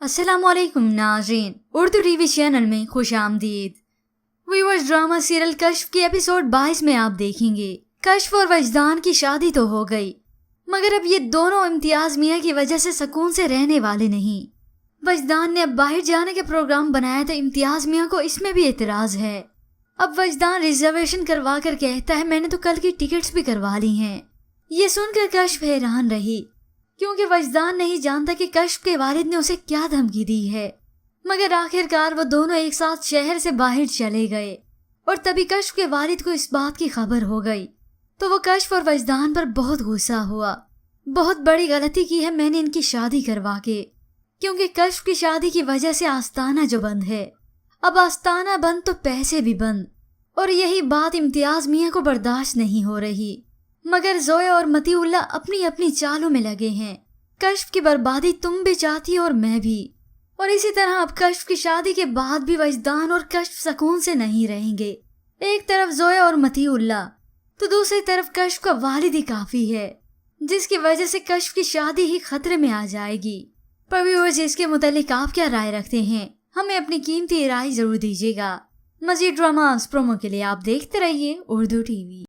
अस्सलाम वालेकुम नाज़रीन, उर्दू टीवी चैनल में खुश आमदीद। व्यूअर्स, ड्रामा सीरियल कश्फ की एपिसोड 22 में आप देखेंगे कश्फ और वजदान की शादी तो हो गई, मगर अब ये दोनों इम्तियाज मियाँ की वजह से सुकून से रहने वाले नहीं। वजदान ने अब बाहर जाने का प्रोग्राम बनाया तो इम्तियाज मियाँ को इसमें भी एतराज है। अब वजदान रिजर्वेशन करवा कर कहता है मैंने तो कल की टिकट्स भी करवा ली हैं। ये सुनकर कश्फ हैरान रही, क्योंकि वजदान नहीं जानता कि कश्फ के वालिद ने उसे क्या धमकी दी है। मगर आखिरकार वो दोनों एक साथ शहर से बाहर चले गए और तभी कश्फ के वालिद को इस बात की खबर हो गई तो वो कश्फ और वजदान पर बहुत गुस्सा हुआ। बहुत बड़ी गलती की है मैंने इनकी शादी करवा के, क्योंकि कश्फ की शादी की वजह से आस्ताना जो बंद है, अब आस्ताना बंद तो पैसे भी बंद, और यही बात इम्तियाज मियाँ को बर्दाश्त नहीं हो रही। मगर जोया और मतीउल्ला अपनी अपनी चालों में लगे हैं। कश्फ की बर्बादी तुम भी चाहती हो और मैं भी, और इसी तरह अब कश्फ की शादी के बाद भी वजदान और कश्फ सुकून से नहीं रहेंगे। एक तरफ जोया और मतीउल्ला तो दूसरी तरफ कश्फ का वालिद ही काफी है, जिसकी वजह से कश्फ की शादी ही खतरे में आ जाएगी। पर व्यूअर्स, इसके मुतालिक आप क्या राय रखते हैं? हमें अपनी कीमती राय जरूर दीजिएगा। मजीद ड्रामास प्रोमो के लिए आप देखते रहिए उर्दू टीवी।